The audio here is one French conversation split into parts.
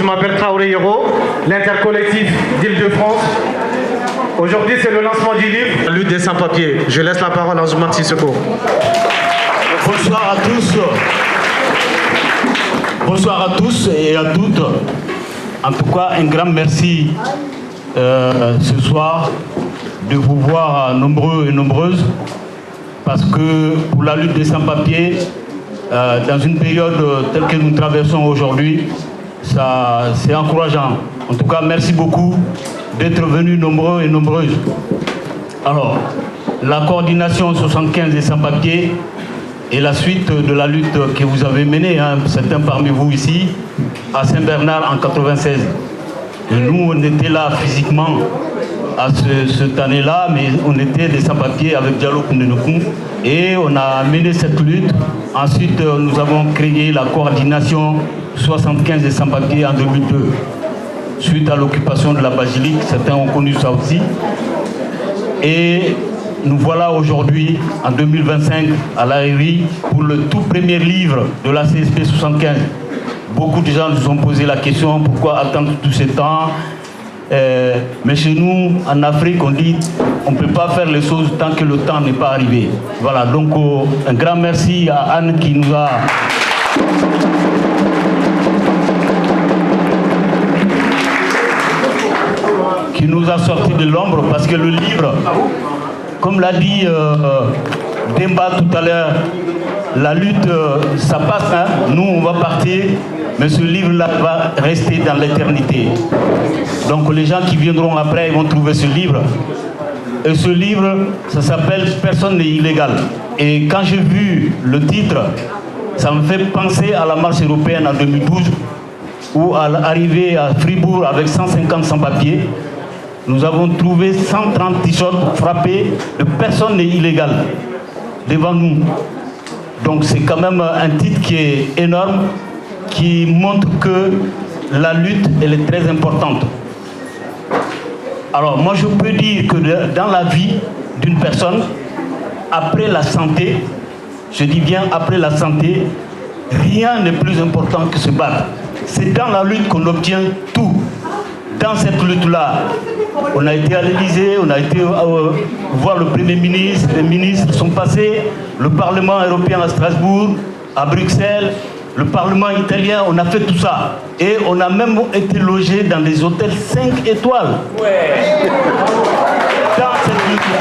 je m'appelle Traoré Yoro, l'intercollectif d'Île-de-France. Aujourd'hui, c'est le lancement du livre La lutte des sans-papiers. Je laisse la parole à Ousmane Sissoko. Bonsoir à tous. Bonsoir à tous et à toutes. En tout cas, un grand merci ce soir de vous voir nombreux et nombreuses, parce que pour la lutte des sans-papiers, dans une période telle que nous traversons aujourd'hui, c'est encourageant. En tout cas, merci beaucoup d'être venus nombreux et nombreuses. Alors, la coordination 75 des sans-papiers est la suite de la lutte que vous avez menée, certains parmi vous ici, à Saint-Bernard en 1996. Nous, on était là physiquement à cette année-là, mais on était des sans-papiers avec Diallo Koundenokoum et on a mené cette lutte. Ensuite, nous avons créé la coordination 75 des sans-papiers en 2002, suite à l'occupation de la basilique. Certains ont connu ça aussi. Et nous voilà aujourd'hui, en 2025, à la RI, pour le tout premier livre de la CSP 75. Beaucoup de gens nous ont posé la question, pourquoi attendre tout ce temps? Mais chez nous, en Afrique, on dit on ne peut pas faire les choses tant que le temps n'est pas arrivé. Voilà, donc un grand merci à Anne qui nous a sorti de l'ombre, parce que le livre, comme l'a dit Demba tout à l'heure, la lutte, ça passe, nous on va partir, mais ce livre-là va rester dans l'éternité. Donc les gens qui viendront après, ils vont trouver ce livre. Et ce livre, ça s'appelle « Personne n'est illégal ». Et quand j'ai vu le titre, ça me fait penser à la marche européenne en 2012, où à l'arrivée à Fribourg avec 150 sans-papiers, nous avons trouvé 130 t-shirts frappés de « Personne n'est illégal » devant nous. Donc c'est quand même un titre qui est énorme, qui montre que la lutte, elle est très importante. Alors moi je peux dire que dans la vie d'une personne, après la santé, je dis bien après la santé, rien n'est plus important que se battre. C'est dans la lutte qu'on obtient tout. Dans cette lutte-là, on a été à l'Élysée, on a été voir le Premier ministre, les ministres sont passés, le Parlement européen à Strasbourg, à Bruxelles, le Parlement italien, on a fait tout ça. Et on a même été logés dans des hôtels 5 étoiles. Ouais. Dans cette lutte-là.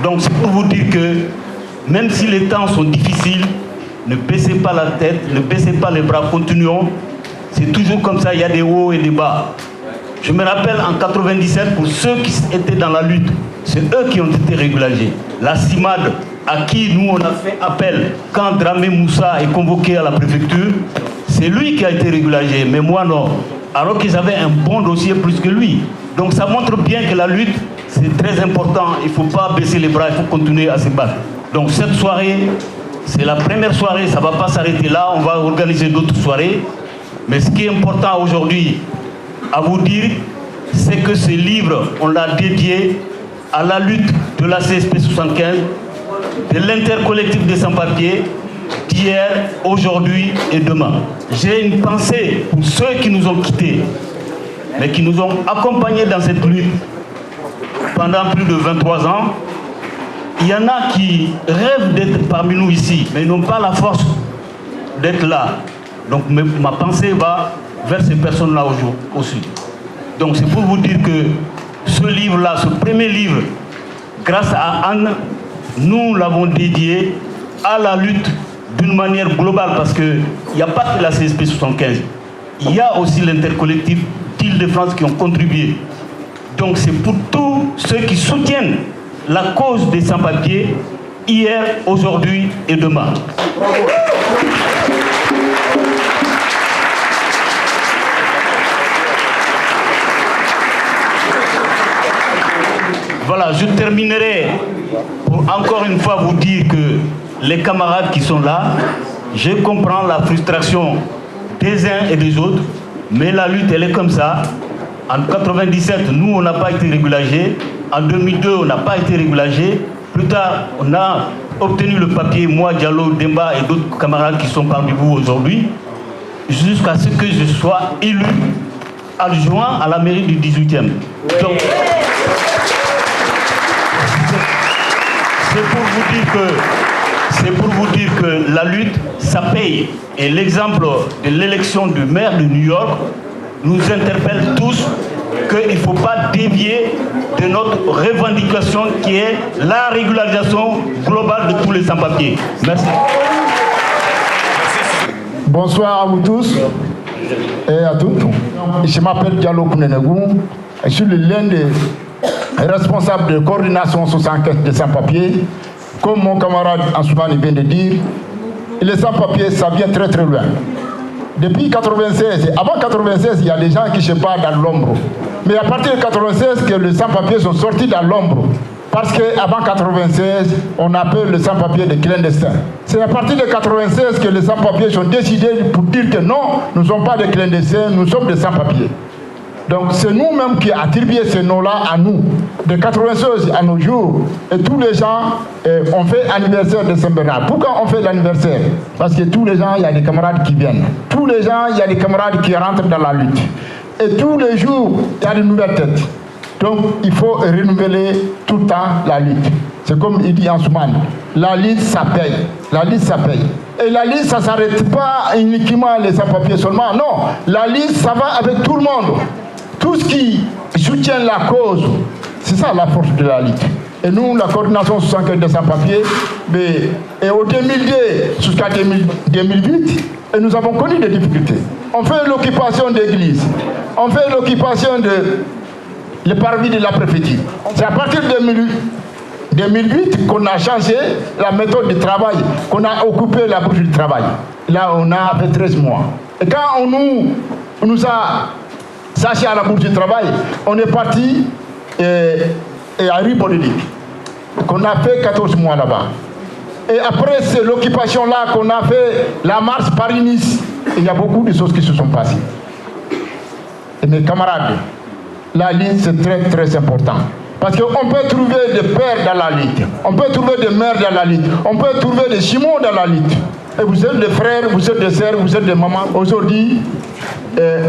Donc c'est pour vous dire que même si les temps sont difficiles, ne baissez pas la tête, ne baissez pas les bras, continuons. C'est toujours comme ça, il y a des hauts et des bas. Je me rappelle en 1997, pour ceux qui étaient dans la lutte, c'est eux qui ont été régularisés. La CIMAD, à qui nous on a fait appel quand Dramé Moussa est convoqué à la préfecture, c'est lui qui a été régularisé, mais moi non. Alors qu'ils avaient un bon dossier plus que lui. Donc ça montre bien que la lutte, c'est très important. Il ne faut pas baisser les bras, il faut continuer à se battre. Donc cette soirée, c'est la première soirée, ça ne va pas s'arrêter là, on va organiser d'autres soirées. Mais ce qui est important aujourd'hui, à vous dire, c'est que ce livre, on l'a dédié à la lutte de la CSP 75, de l'intercollectif des sans-papiers, d'hier, aujourd'hui et demain. J'ai une pensée pour ceux qui nous ont quittés, mais qui nous ont accompagnés dans cette lutte pendant plus de 23 ans. Il y en a qui rêvent d'être parmi nous ici, mais ils n'ont pas la force d'être là. Donc ma pensée va vers ces personnes-là aussi. Donc c'est pour vous dire que ce livre-là, ce premier livre, grâce à Anne, nous l'avons dédié à la lutte d'une manière globale, parce qu'il n'y a pas que la CSP 75. Il y a aussi l'intercollectif d'Île-de-France qui ont contribué. Donc c'est pour tous ceux qui soutiennent la cause des sans-papiers, hier, aujourd'hui et demain. Voilà, je terminerai pour encore une fois vous dire que les camarades qui sont là, je comprends la frustration des uns et des autres, mais la lutte, elle est comme ça. En 1997, nous, on n'a pas été régularisés. En 2002, on n'a pas été régularisés. Plus tard, on a obtenu le papier, moi, Diallo, Demba et d'autres camarades qui sont parmi vous aujourd'hui. jusqu'à ce que je sois élu adjoint à la mairie du 18e. Donc, c'est pour vous dire que la lutte, ça paye. Et l'exemple de l'élection du maire de New York nous interpelle tous qu'il ne faut pas dévier de notre revendication qui est la régularisation globale de tous les sans-papiers. Merci. Bonsoir à vous tous et à toutes. Je m'appelle Diallo Kounenegou. Je suis l'un des responsables de coordination sous enquête des sans-papiers. Comme mon camarade Ansoumani vient de dire, les sans-papiers, ça vient très très loin. Depuis 1996, avant 1996, il y a des gens qui se battent dans l'ombre. Mais à partir de 1996 que les sans-papiers sont sortis dans l'ombre. Parce qu'avant 1996, on appelle les sans-papiers des clandestins. C'est à partir de 1996 que les sans-papiers sont décidés pour dire que non, nous ne sommes pas des clandestins, nous sommes des sans-papiers. Donc c'est nous-mêmes qui attribuons ce nom-là à nous. De 1996 à nos jours, et tous les gens ont fait anniversaire de Saint-Bernard. Pourquoi on fait l'anniversaire? Parce que tous les gens, il y a des camarades qui viennent. Tous les gens, il y a des camarades qui rentrent dans la lutte. Et tous les jours, il y a de nouvelles têtes. Donc il faut renouveler tout le temps la lutte. C'est comme il dit Ansoumani, la lutte ça paye. La lutte ça paye. Et la lutte ça ne s'arrête pas uniquement les sans-papiers seulement. Non, la lutte ça va avec tout le monde. Tout ce qui soutient la cause, c'est ça la force de la lutte. Et nous, la coordination sous enquête des sans-papiers, et au 2002 jusqu'à 2008, et nous avons connu des difficultés. On fait l'occupation d'églises, on fait l'occupation le parvis de la préfecture. C'est à partir de 2008 qu'on a changé la méthode de travail, qu'on a occupé la bourse du travail. Là, on a fait 13 mois. Et quand on nous a sachez à la bourse du travail, on est parti à Rue-Politique, qu'on a fait 14 mois là-bas. Et après, c'est l'occupation-là qu'on a fait la marche Paris-Nice. Il y a beaucoup de choses qui se sont passées. Et mes camarades, la lutte, c'est très très important. Parce qu'on peut trouver des pères dans la lutte, on peut trouver des mères dans la lutte, on peut trouver des chimons dans la lutte. Et vous êtes des frères, vous êtes des sœurs, vous êtes des mamans. Aujourd'hui,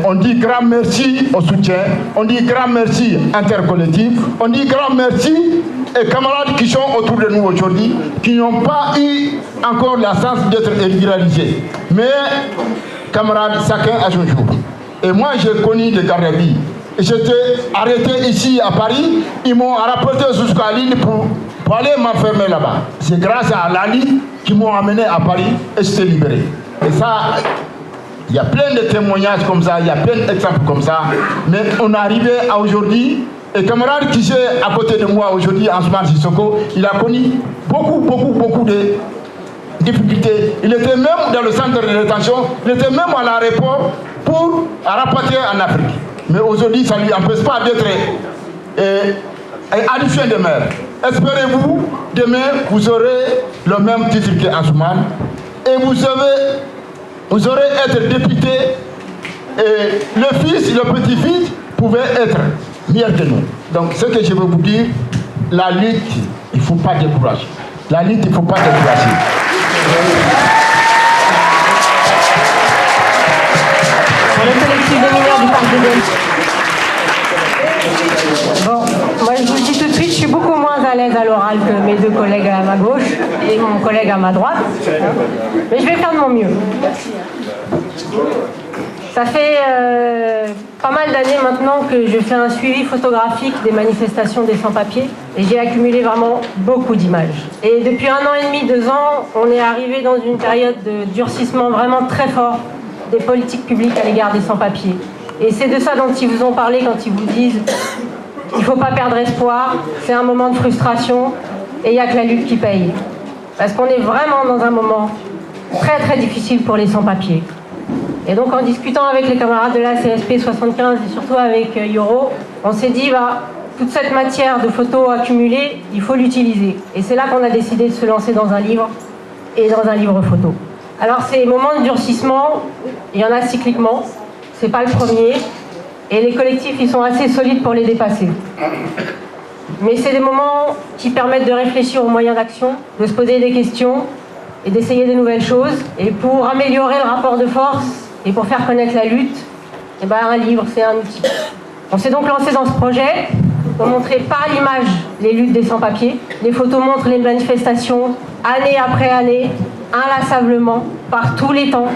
on dit grand merci au soutien, on dit grand merci intercollectif, on dit grand merci aux camarades qui sont autour de nous aujourd'hui, qui n'ont pas eu encore la chance d'être régularisés. Mais, camarades, chacun a son jour. Et moi, j'ai connu des gardes à vie. J'étais arrêté ici à Paris, ils m'ont rapporté jusqu'à Lille pour aller m'enfermer là-bas. C'est grâce à Lali qui m'ont amené à Paris et j'étais libéré. Et ça, il y a plein de témoignages comme ça, il y a plein d'exemples comme ça. Mais on est arrivé à aujourd'hui, et camarade qui est à côté de moi aujourd'hui, Ansoumani Sissoko, il a connu beaucoup de difficultés. Il était même dans le centre de détention, il était même à l'aéroport pour rapatrier en Afrique. Mais aujourd'hui, ça ne lui empêche pas d'être adjoint de maire. Espérez-vous, demain, vous aurez le même titre qu'Ansoumani et vous aurez être député et le fils, le petit-fils pouvaient être meilleurs que nous. Donc, ce que je veux vous dire, la lutte, il ne faut pas décourager. La lutte, il ne faut pas décourager. Pour le collectif des mineurs du parc de Delphes. Bon, moi je vous le dis tout de suite, je suis beaucoup moins à l'aise à l'oral que mes deux collègues à ma gauche et mon collègue à ma droite. Mais je vais faire de mon mieux. Ça fait pas mal d'années maintenant que je fais un suivi photographique des manifestations des sans-papiers et j'ai accumulé vraiment beaucoup d'images. Et depuis 1 an et demi, 2 ans, on est arrivé dans une période de durcissement vraiment très fort des politiques publiques à l'égard des sans-papiers. Et c'est de ça dont ils vous ont parlé quand ils vous disent qu'il ne faut pas perdre espoir, c'est un moment de frustration et il n'y a que la lutte qui paye. Parce qu'on est vraiment dans un moment très très difficile pour les sans-papiers. Et donc en discutant avec les camarades de la CSP 75 et surtout avec Yoro, on s'est dit toute cette matière de photos accumulées, il faut l'utiliser. Et c'est là qu'on a décidé de se lancer dans un livre et dans un livre photo. Alors ces moments de durcissement, il y en a cycliquement, c'est pas le premier, et les collectifs ils sont assez solides pour les dépasser. Mais c'est des moments qui permettent de réfléchir aux moyens d'action, de se poser des questions et d'essayer des nouvelles choses. Et pour améliorer le rapport de force Et pour faire connaître la lutte, eh ben, un livre, c'est un outil. On s'est donc lancé dans ce projet pour montrer par l'image les luttes des sans-papiers. Les photos montrent les manifestations, année après année, inlassablement, par tous les temps.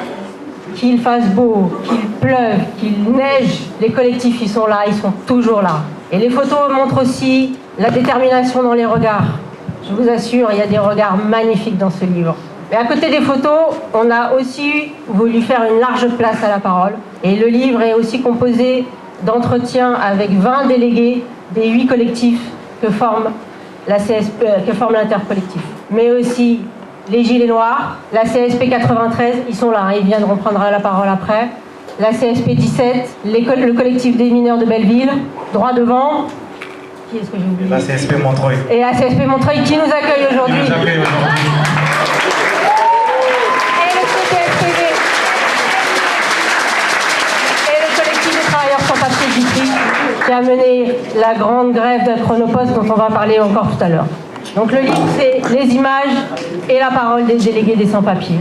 Qu'il fasse beau, qu'il pleuve, qu'il neige, les collectifs, ils sont là, ils sont toujours là. Et les photos montrent aussi la détermination dans les regards. Je vous assure, il y a des regards magnifiques dans ce livre. Mais à côté des photos, on a aussi voulu faire une large place à la parole. Et le livre est aussi composé d'entretiens avec 20 délégués des 8 collectifs que forme l'intercollectif. Mais aussi les Gilets Noirs, la CSP 93, ils sont là, ils viendront prendre la parole après. La CSP 17, le collectif des mineurs de Belleville, droit devant. Qui est-ce que j'ai oublié ? La CSP Montreuil. Et la CSP Montreuil qui nous accueille aujourd'hui. Et le CPSPV. Et le collectif des travailleurs sans papier d'Itry qui a mené la grande grève de Chronopost dont on va parler encore tout à l'heure. Donc le livre, c'est les images et la parole des délégués des sans-papiers.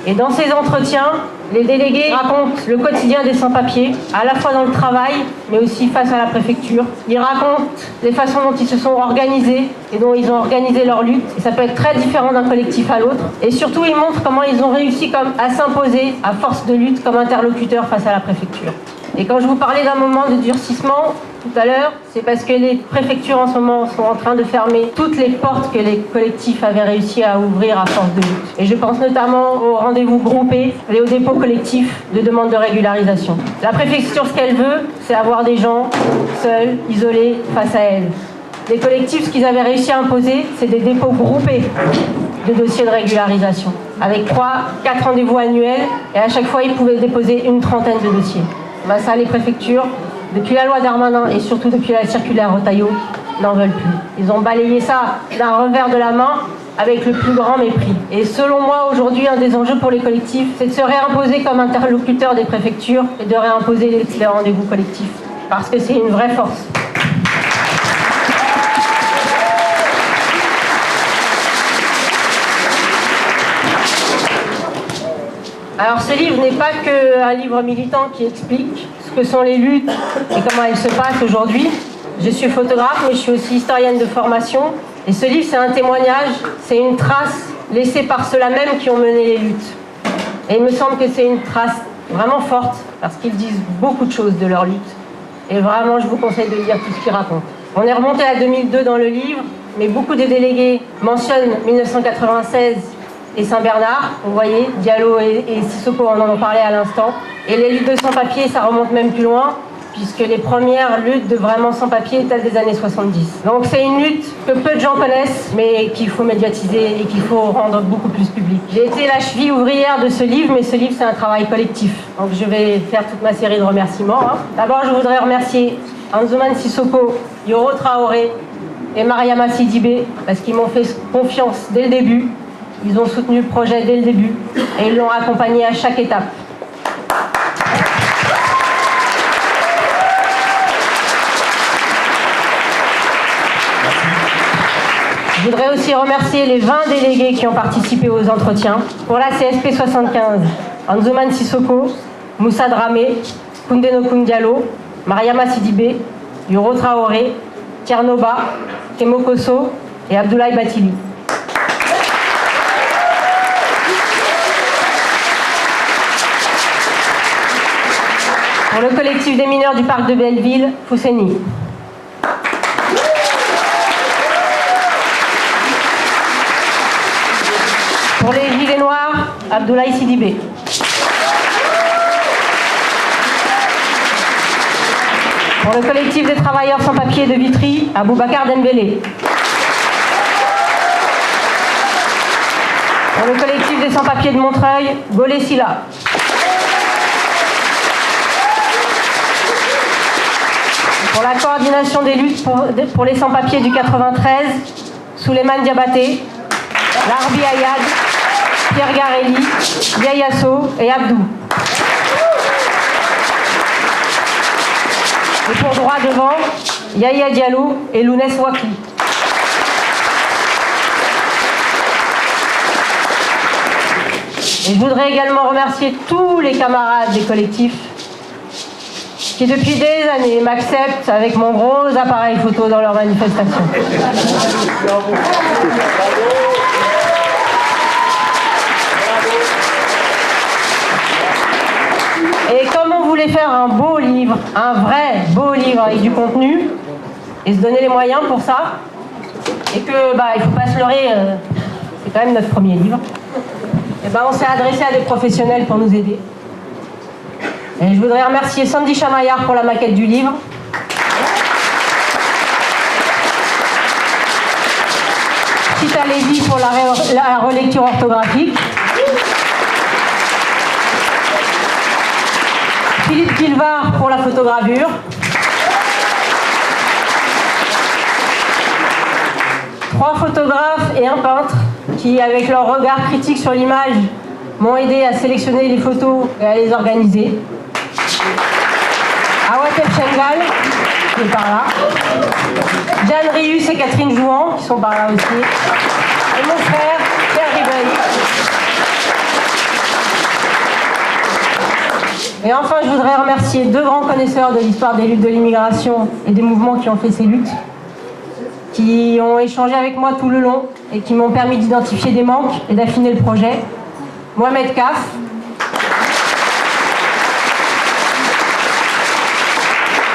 Et dans ces entretiens, les délégués racontent le quotidien des sans-papiers, à la fois dans le travail, mais aussi face à la préfecture. Ils racontent les façons dont ils se sont organisés et dont ils ont organisé leur lutte. Et ça peut être très différent d'un collectif à l'autre. Et surtout, ils montrent comment ils ont réussi à s'imposer à force de lutte comme interlocuteurs face à la préfecture. Et quand je vous parlais d'un moment de durcissement tout à l'heure, c'est parce que les préfectures en ce moment sont en train de fermer toutes les portes que les collectifs avaient réussi à ouvrir à force de lutte. Et je pense notamment aux rendez-vous groupés et aux dépôts collectifs de demande de régularisation. La préfecture, ce qu'elle veut, c'est avoir des gens seuls, isolés, face à elle. Les collectifs, ce qu'ils avaient réussi à imposer, c'est des dépôts groupés de dossiers de régularisation, avec 3-4 rendez-vous annuels, et à chaque fois, ils pouvaient déposer une trentaine de dossiers. Ben ça, les préfectures, depuis la loi Darmanin et surtout depuis la circulaire Retailleau, n'en veulent plus. Ils ont balayé ça d'un revers de la main avec le plus grand mépris. Et selon moi, aujourd'hui, un des enjeux pour les collectifs, c'est de se réimposer comme interlocuteur des préfectures et de réimposer les rendez-vous collectifs. Parce que c'est une vraie force. Alors ce livre n'est pas qu'un livre militant qui explique ce que sont les luttes et comment elles se passent aujourd'hui. Je suis photographe, mais je suis aussi historienne de formation. Et ce livre, c'est un témoignage, c'est une trace laissée par ceux-là même qui ont mené les luttes. Et il me semble que c'est une trace vraiment forte, parce qu'ils disent beaucoup de choses de leur lutte. Et vraiment, je vous conseille de lire tout ce qu'ils racontent. On est remonté à 2002 dans le livre, mais beaucoup des délégués mentionnent 1996 et Saint-Bernard, vous voyez, Diallo et Sissoko, on en a parlé à l'instant. Et les luttes de sans-papiers, ça remonte même plus loin, puisque les premières luttes de vraiment sans-papiers datent des années 70. Donc c'est une lutte que peu de gens connaissent, mais qu'il faut médiatiser et qu'il faut rendre beaucoup plus publique. J'ai été la cheville ouvrière de ce livre, mais ce livre, c'est un travail collectif. Donc je vais faire toute ma série de remerciements. D'abord, je voudrais remercier Anzouman Sissoko, Yoro Traoré et Mariama Sidibé, parce qu'ils m'ont fait confiance dès le début. Ils ont soutenu le projet dès le début et ils l'ont accompagné à chaque étape. Je voudrais aussi remercier les 20 délégués qui ont participé aux entretiens. Pour la CSP 75, Anzouman Sissoko, Moussa Dramé, Koundeno Koundialo, Mariama Sidibé, Yoro Traoré, Tiernoba, Kemokoso et Abdoulaye Batili. Pour le collectif des mineurs du parc de Belleville, Fousseni. Pour les Gilets Noirs, Abdoulaye Sidibé. Pour le collectif des travailleurs sans papier de Vitry, Aboubacar Dembélé. Pour le collectif des sans-papiers de Montreuil, Golé Silla. Pour la coordination des luttes pour les sans-papiers du 93, Souleymane Diabaté, Larbi Ayad, Pierre Garelli, Yayasso et Abdou. Et pour droit devant, Yaya Diallo et Lounès Wakli. Et je voudrais également remercier tous les camarades des collectifs qui depuis des années m'acceptent avec mon gros appareil photo dans leurs manifestations. Et comme on voulait faire un beau livre, un vrai beau livre avec du contenu, et se donner les moyens pour ça, et que il faut pas se leurrer, c'est quand même notre premier livre, et on s'est adressé à des professionnels pour nous aider. Et je voudrais remercier Sandy Chamaillard pour la maquette du livre. Chita Levy pour la relecture orthographique. Philippe Guilvard pour la photogravure. Trois photographes et un peintre qui, avec leur regard critique sur l'image, m'ont aidé à sélectionner les photos et à les organiser. Awatef Shengal, qui est par là. Jeanne Rius et Catherine Jouan, qui sont par là aussi. Et mon frère, Pierre Ribeil. Et enfin, je voudrais remercier deux grands connaisseurs de l'histoire des luttes de l'immigration et des mouvements qui ont fait ces luttes, qui ont échangé avec moi tout le long et qui m'ont permis d'identifier des manques et d'affiner le projet. Mohamed Kaf,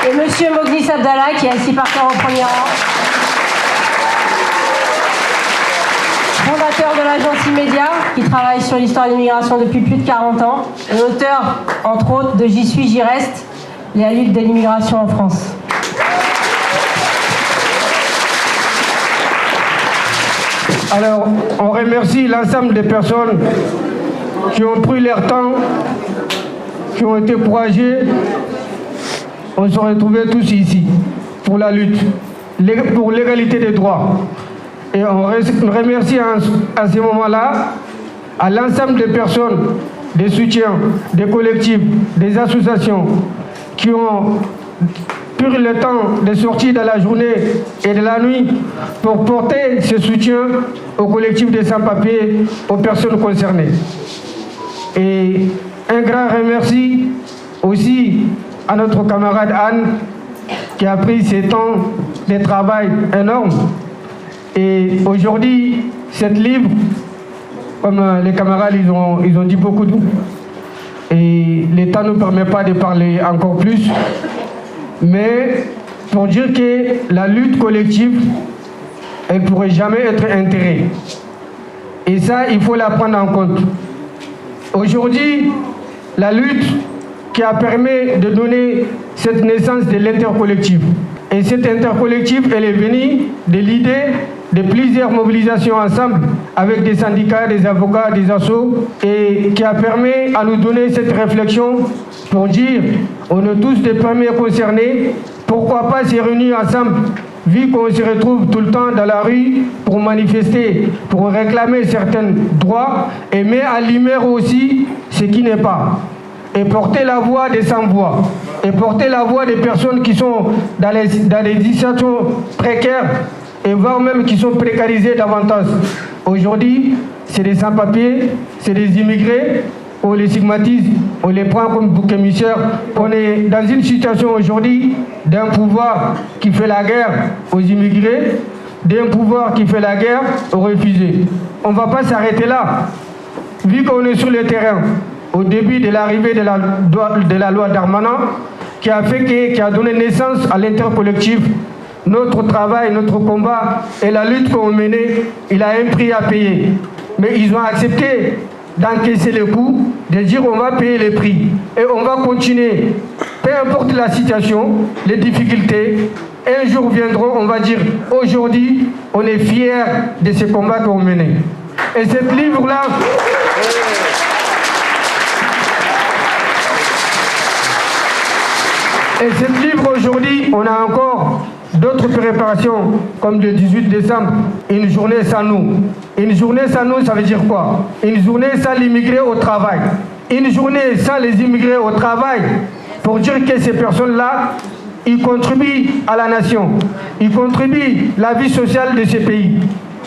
et Monsieur Mognis Abdallah, qui est assis par terre au premier rang, fondateur de l'agence Immédiat, qui travaille sur l'histoire de l'immigration depuis plus de 40 ans, et auteur, entre autres, de J'y suis, j'y reste, la lutte de l'immigration en France. Alors, on remercie l'ensemble des personnes qui ont pris leur temps, qui ont été courageux. On se retrouvait tous ici pour la lutte, pour l'égalité des droits. Et on remercie à ce moment-là à l'ensemble des personnes, des soutiens, des collectifs, des associations qui ont pris le temps de sortir de la journée et de la nuit pour porter ce soutien aux collectifs des sans-papiers, aux personnes concernées. Et un grand remercie aussi à notre camarade Anne qui a pris ce temps de travail énorme. Et aujourd'hui, cette livre, comme les camarades ils ont dit beaucoup de et le temps ne permet pas de parler encore plus, mais pour dire que la lutte collective, elle ne pourrait jamais être enterrée. Et ça, il faut la prendre en compte. Aujourd'hui, la lutte qui a permis de donner cette naissance de l'intercollectif. Et cette intercollectif, elle est venue de l'idée de plusieurs mobilisations ensemble avec des syndicats, des avocats, des assos, et qui a permis à nous donner cette réflexion pour dire, on est tous des premiers concernés, pourquoi pas se réunir ensemble, vu qu'on se retrouve tout le temps dans la rue pour manifester, pour réclamer certains droits, et mettre à lumière aussi ce qui n'est pas. Et porter la voix des sans-voix, et porter la voix des personnes qui sont dans les situations précaires, et voire même qui sont précarisées davantage. Aujourd'hui, c'est des sans-papiers, c'est des immigrés, on les stigmatise, on les prend comme bouc émissaire. On est dans une situation aujourd'hui d'un pouvoir qui fait la guerre aux immigrés, d'un pouvoir qui fait la guerre aux réfugiés. On ne va pas s'arrêter là. Vu qu'on est sur le terrain, au début de l'arrivée de la loi Darmanin, qui a donné naissance à l'intercollectif, notre travail, notre combat et la lutte qu'on menait, il a un prix à payer. Mais ils ont accepté d'encaisser le coup, de dire on va payer les prix et on va continuer. Peu importe la situation, les difficultés, un jour viendront, on va dire aujourd'hui, on est fiers de ce combat qu'on menait. Et ce livre-là, aujourd'hui, on a encore d'autres préparations, comme le 18 décembre, une journée sans nous. Une journée sans nous, ça veut dire quoi? Une journée sans l'immigré au travail. Une journée sans les immigrés au travail, pour dire que ces personnes-là, ils contribuent à la nation. Ils contribuent à la vie sociale de ce pays.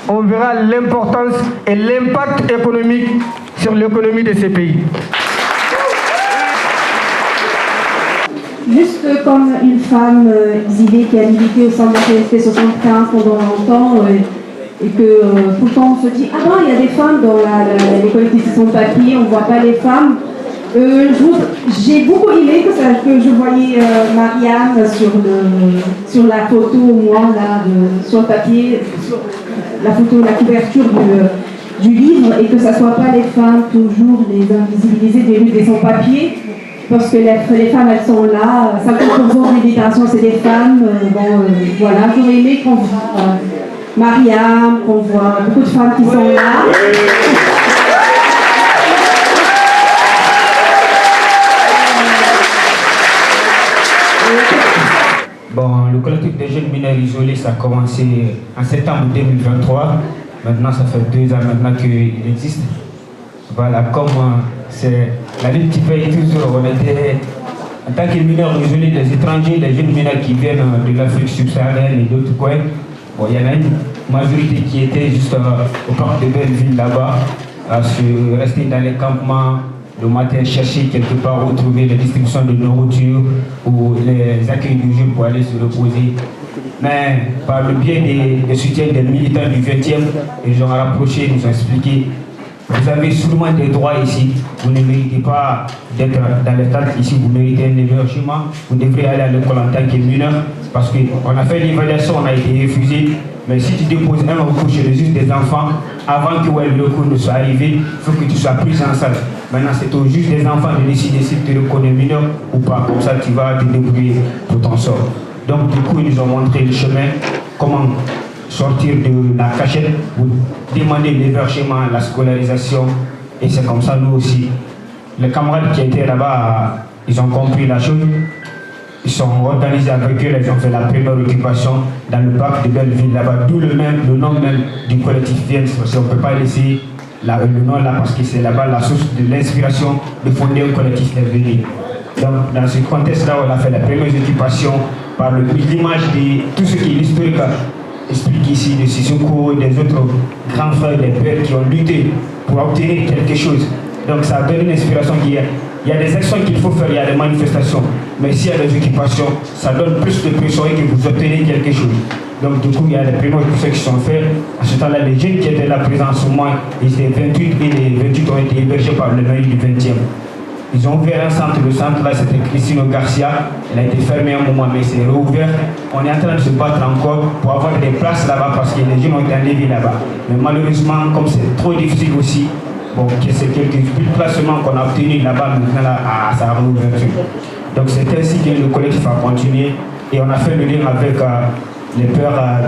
On verra l'importance et l'impact économique sur l'économie de ces pays. Juste comme une femme exilée qui a milité au sein de la CSP 75 pendant longtemps et que tout le temps on se dit « Ah non, il y a des femmes dans les collectifs sans papier, on ne voit pas les femmes ». J'ai beaucoup aimé que je voyais Marianne sur la photo, moi, là, sur le papier, sur la photo, la couverture du livre, et que ce ne soit pas les femmes toujours les invisibilisées des luttes des sans-papiers, parce que les femmes, elles sont là, 50% des libérations, c'est des femmes. Voilà, j'aurais aimé qu'on voit Marianne, qu'on voit beaucoup de femmes qui sont là. Bon, le collectif des jeunes mineurs isolés, ça a commencé en septembre 2023. Maintenant, ça fait 2 ans maintenant qu'il existe. Voilà, comme c'est la lutte qui paye toujours. On était, en tant que mineurs isolés, des étrangers, des jeunes mineurs qui viennent de l'Afrique subsaharienne et d'autres coins. Bon, il y en a une majorité qui était juste au parc de Belleville là-bas, à se rester dans les campements. Le matin, chercher quelque part où trouver la distribution de nourriture ou les accueils du jour pour aller se reposer. Mais par le biais des soutiens des militants du 20e, ils ont rapproché, nous ont expliqué: vous avez sûrement des droits ici, vous ne méritez pas d'être dans les tentes ici, vous méritez un hébergement, vous devrez aller à l'école en tant que mineur, parce qu'on a fait l'évaluation, on a été refusé. Mais si tu déposes un recours chez le juge des enfants, avant que le recours ne soit arrivé, il faut que tu sois pris en charge. Maintenant, c'est au juge des enfants de décider si tu te reconnais mineur ou pas. Comme ça, tu vas te débrouiller pour ton sort. Donc, du coup, ils nous ont montré le chemin, comment sortir de la cachette, pour demander l'hébergement, la scolarisation. Et c'est comme ça, nous aussi. Les camarades qui étaient là-bas, ils ont compris la chose. Ils sont organisés avec eux, ils ont fait la première occupation dans le parc de Belleville là-bas, d'où le nom même du collectif Viens, parce qu'on ne peut pas laisser le nom là, parce que c'est là-bas la source de l'inspiration de fonder un collectif d'avenir. Donc dans ce contexte-là, on a fait la première occupation par l'image de tout ce qui est historique explique ici, de Sissoko et des autres grands frères, des pères qui ont lutté pour obtenir quelque chose. Donc ça a donné une inspiration qui est. Il y a des actions qu'il faut faire, il y a des manifestations. Mais s'il y a des occupations, ça donne plus de pression et que vous obtenez quelque chose. Donc du coup, il y a des premières occupations qui sont faites. À ce temps-là, les jeunes qui étaient là présents en ce moment, ils étaient 28 et les 28 ont été hébergés par le mairie du 20e. Ils ont ouvert un centre, le centre là c'était Christino Garcia, elle a été fermée un moment mais c'est réouvert. On est en train de se battre encore pour avoir des places là-bas parce que les jeunes ont été enlevés là-bas. Mais malheureusement, comme c'est trop difficile aussi, bon, c'est quelques placements qu'on a obtenus là-bas maintenant là, à sa réouverture. Donc c'est ainsi que le collectif a continué et on a fait le lien avec les pères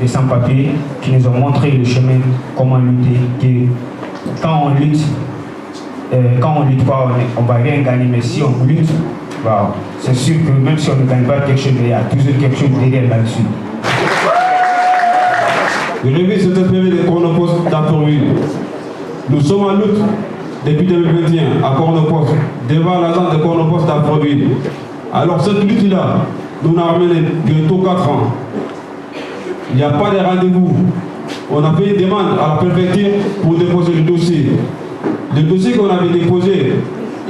des sans-papiers qui nous ont montré le chemin, comment lutter. Que quand on lutte pas, on ne va rien gagner, mais si on lutte, bah, c'est sûr que même si on ne gagne pas quelque chose, il y a toujours quelque chose derrière là-dessus. Le réveil s'est exprimé des Cornopost d'Atorville. Nous sommes en lutte depuis 2021 à Cornopost, devant l'agence de Cornopost d'Atorville. Alors cette lutte-là, nous a ramené bientôt 4 ans. Il n'y a pas de rendez-vous. On a fait une demande à la préfecture pour déposer le dossier. Le dossier qu'on avait déposé,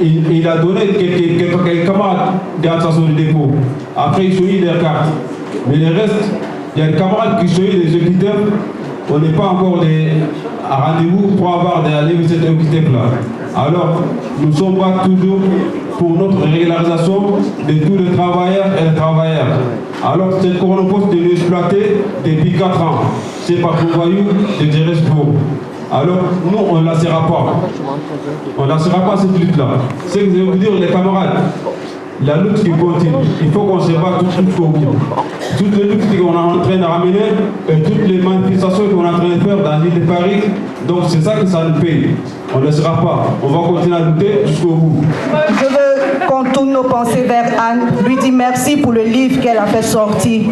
il a donné quelques camarades d'attestation de dépôt. Après, ils ont eu leurs cartes. Mais le reste, il y a des camarades qui sont eu des équiteurs. On n'est pas encore à rendez-vous pour avoir des cette équiteurs-là. Alors, nous sommes pas toujours pour notre régularisation de tous les travailleurs et les travailleurs. Alors, cette Cornopost de nous exploiter depuis 4 ans. C'est pas pour voyous de gérer ce pour. Alors, nous, on ne laissera pas. On ne laissera pas cette lutte-là. C'est que je vais vous dire, les camarades, la lutte qui continue, il faut qu'on se batte jusqu'au bout. Toutes les luttes qu'on est en train de ramener, et toutes les manifestations qu'on est en train de faire dans l'île de Paris, donc c'est ça que ça nous paye. On ne laissera pas. On va continuer à lutter jusqu'au bout. Je veux qu'on tourne nos pensées vers Anne, lui dire merci pour le livre qu'elle a fait sortir.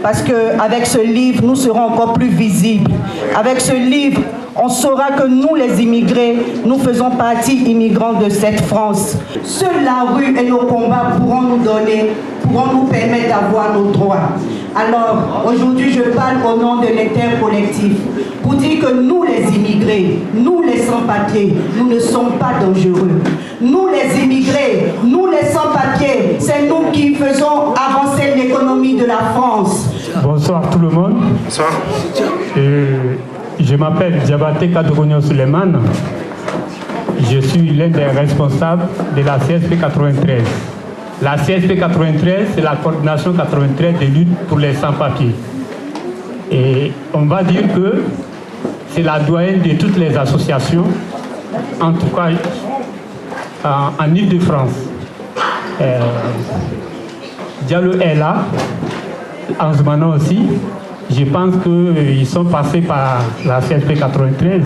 Parce qu'avec ce livre, nous serons encore plus visibles. Avec ce livre, on saura que nous, les immigrés, nous faisons partie immigrants de cette France. Seule la rue et nos combats pourront nous donner pourront nous permettre d'avoir nos droits. Alors, aujourd'hui, je parle au nom de l'intercollectif pour dire que nous, les immigrés, nous, les sans-papiers, nous ne sommes pas dangereux. Nous, les immigrés, nous, les sans-papiers, c'est nous qui faisons avancer l'économie de la France. Bonsoir tout le monde. Bonsoir. Je m'appelle Diabaté Kadouronio Suleiman. Je suis l'un des responsables de la CSP 93. La CSP 93, c'est la coordination 93 de lutte pour les sans-papiers. Et on va dire que c'est la doyenne de toutes les associations, en tout cas en Île-de-France. Diallo est là, en ce moment aussi. Je pense qu'ils sont passés par la CSP 93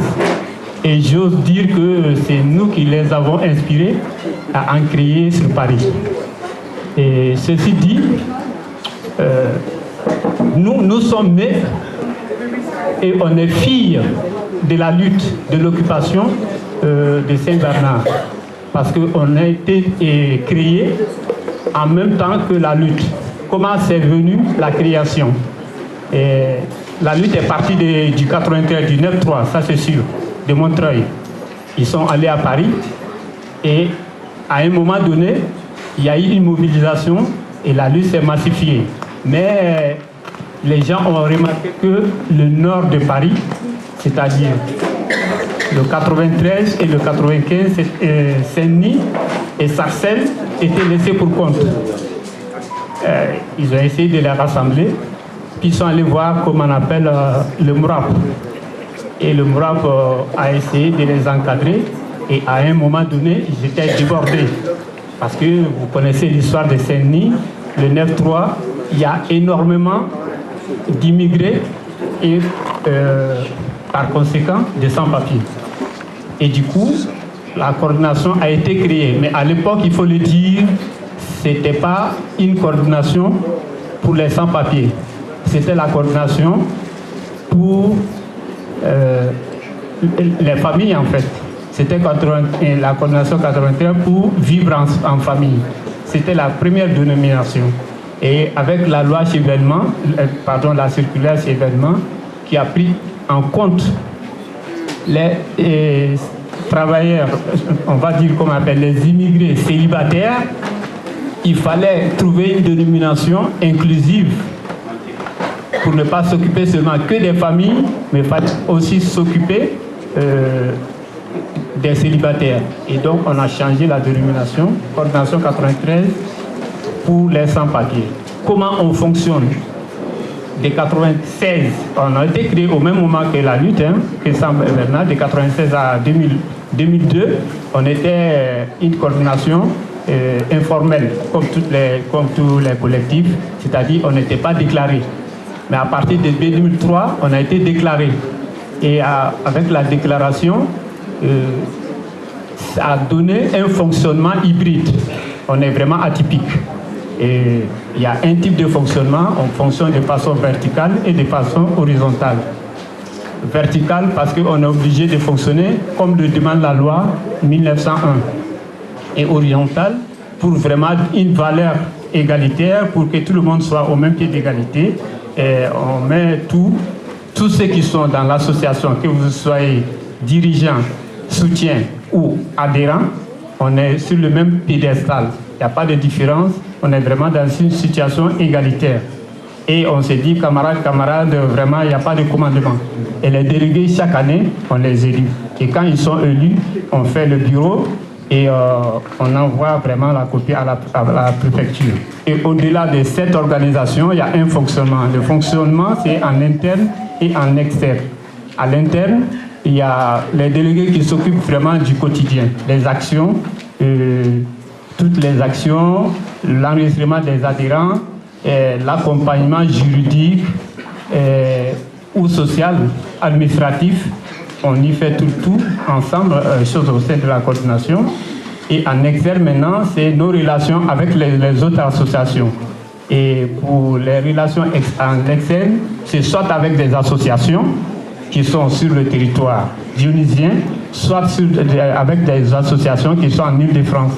et j'ose dire que c'est nous qui les avons inspirés à en créer sur Paris. Et ceci dit, nous sommes nés et on est filles de la lutte de l'occupation de Saint-Bernard parce qu'on a été créé en même temps que la lutte. Comment c'est venu la création? Et la lutte est partie du 93, du 9-3, ça c'est sûr, de Montreuil. Ils sont allés à Paris et à un moment donné, il y a eu une mobilisation et la lutte s'est massifiée. Mais les gens ont remarqué que le nord de Paris, c'est-à-dire le 93 et le 95, Saint-Denis et Sarcelles étaient laissés pour compte. Ils ont essayé de les rassembler. Ils sont allés voir comment on appelle le MRAP. Et le MRAP a essayé de les encadrer et à un moment donné, ils étaient débordés. Parce que vous connaissez l'histoire de Saint-Denis, le 9-3, il y a énormément d'immigrés et par conséquent des sans-papiers. Et du coup, la coordination a été créée. Mais à l'époque, il faut le dire, ce n'était pas une coordination pour les sans-papiers. C'était la coordination pour les familles en fait. C'était la coordination 81 pour vivre en famille. C'était la première dénomination. Et avec la loi Chevènement, la circulaire Chevènement, qui a pris en compte les travailleurs, on va dire qu'on appelle les immigrés célibataires, il fallait trouver une dénomination inclusive pour ne pas s'occuper seulement que des familles, mais il fallait aussi s'occuper des célibataires. Et donc, on a changé la dénomination, coordination 93, pour les sans-papiers. Comment on fonctionne? De 96, on a été créé au même moment que la lutte, que Saint-Bernard, de 96 à 2002, on était une coordination informelle, comme tous les collectifs, c'est-à-dire on n'était pas déclaré. Mais à partir de 2003, on a été déclaré. Et avec la déclaration, ça a donné un fonctionnement hybride. On est vraiment atypique. Et il y a un type de fonctionnement, on fonctionne de façon verticale et de façon horizontale. Verticale parce qu'on est obligé de fonctionner comme le demande la loi 1901. Et horizontale pour vraiment une valeur égalitaire, pour que tout le monde soit au même pied d'égalité. Et on met tous ceux qui sont dans l'association, que vous soyez dirigeants, soutiens ou adhérents, on est sur le même piédestal. Il n'y a pas de différence, on est vraiment dans une situation égalitaire. Et on s'est dit, camarades, vraiment, il n'y a pas de commandement. Et les délégués, chaque année, on les élit. Et quand ils sont élus, on fait le bureau et on envoie vraiment la copie à la préfecture. Et au-delà de cette organisation, il y a un fonctionnement. Le fonctionnement, c'est en interne et en externe. À l'interne, il y a les délégués qui s'occupent vraiment du quotidien, les actions, toutes les actions, l'enregistrement des adhérents, l'accompagnement juridique ou social, administratif. On y fait tout ensemble, choses au sein de la coordination. Et en externe maintenant, c'est nos relations avec les autres associations. Et pour les relations en externe, c'est soit avec des associations qui sont sur le territoire dionysien, soit avec des associations qui sont en Île-de-France.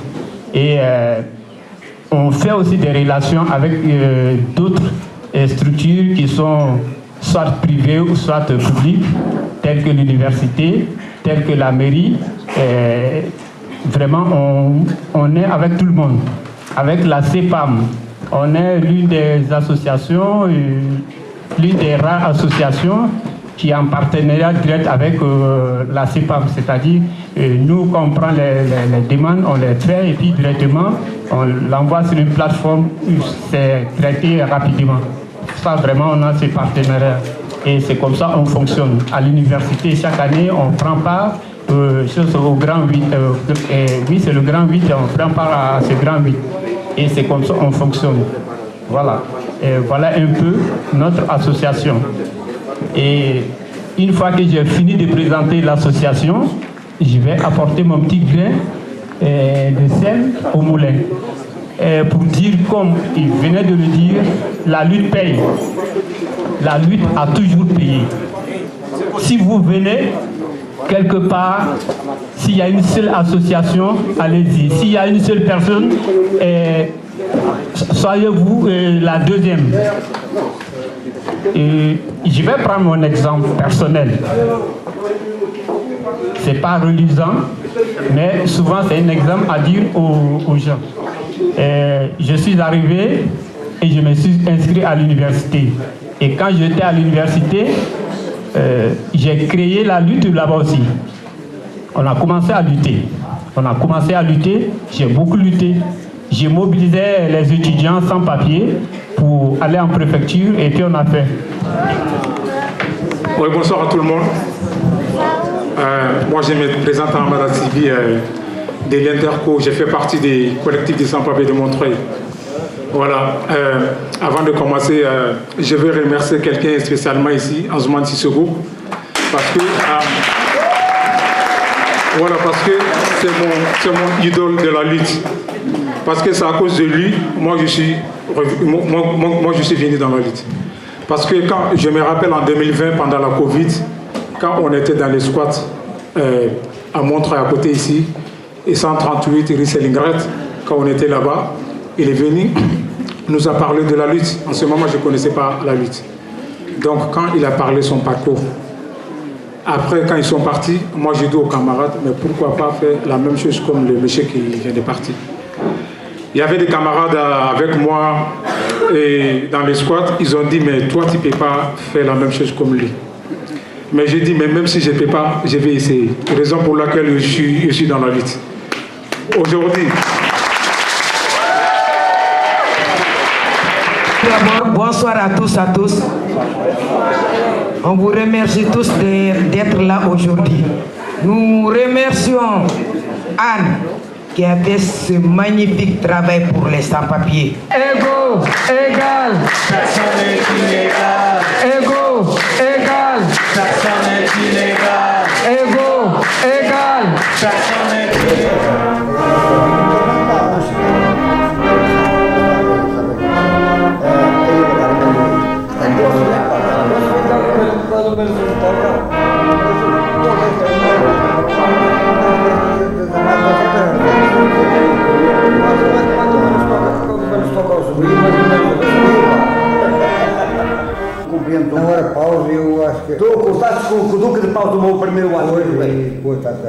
Et on fait aussi des relations avec d'autres structures qui sont soit privées ou soit publiques, telles que l'université, telles que la mairie. Vraiment, on est avec tout le monde. Avec la CEPAM, on est l'une des associations, l'une des rares associations qui est en partenariat direct avec la CEPAM. C'est-à-dire, nous, quand on prend les demandes, on les traite et puis directement, on l'envoie sur une plateforme où c'est traité rapidement. Ça, vraiment, on a ces partenariats. Et c'est comme ça qu'on fonctionne. À l'université, chaque année, on prend part au Grand 8. Oui, c'est le Grand 8 et on prend part à ce Grand 8. Et c'est comme ça qu'on fonctionne. Voilà. Et voilà un peu notre association. Et une fois que j'ai fini de présenter l'association, je vais apporter mon petit grain de sel au moulin. Pour dire, comme il venait de le dire, la lutte paye. La lutte a toujours payé. Si vous venez quelque part, s'il y a une seule association, allez-y. S'il y a une seule personne, soyez-vous la deuxième. Et je vais prendre mon exemple personnel. C'est pas reluisant, mais souvent c'est un exemple à dire aux gens. Je suis arrivé et je me suis inscrit à l'université. Et quand j'étais à l'université, j'ai créé la lutte là-bas aussi. On a commencé à lutter. J'ai beaucoup lutté. J'ai mobilisé les étudiants sans papier pour aller en préfecture et puis on a fait. Oui, bonsoir à tout le monde. Moi, je me présente à Amada Sibi de l'Interco. J'ai fait partie des collectifs des sans-papiers de Montreuil. Voilà. Avant de commencer, je vais remercier quelqu'un spécialement ici, Anzuman Sissoko, parce que c'est mon idole de la lutte. Parce que c'est à cause de lui, moi je suis venu dans la lutte. Parce que quand je me rappelle en 2020, pendant la Covid, quand on était dans les squats à Montreuil à côté ici, et 138 rue Selingrad, quand on était là-bas, il est venu, nous a parlé de la lutte. En ce moment, je ne connaissais pas la lutte. Donc quand il a parlé son parcours, après quand ils sont partis, moi j'ai dit aux camarades, mais pourquoi pas faire la même chose comme le monsieur qui vient de partir. Il y avait des camarades avec moi et dans les squats, ils ont dit, mais toi tu ne peux pas faire la même chose comme lui. Mais j'ai dit, mais même si je ne peux pas, je vais essayer. Raison pour laquelle je suis dans la lutte. Aujourd'hui. D'abord, bonsoir à tous. On vous remercie tous d'être là aujourd'hui. Nous remercions Anne qui a fait ce magnifique travail pour les sans-papiers. Égaux, égal. Personne n'est illégal. Égaux, égal. Personne n'est illégal. Égaux, égal. Personne n'est illégal. Na hora pausa, eu acho que... Tu contaste com o Duque de Pau tomou o primeiro ano. Pois, está certo.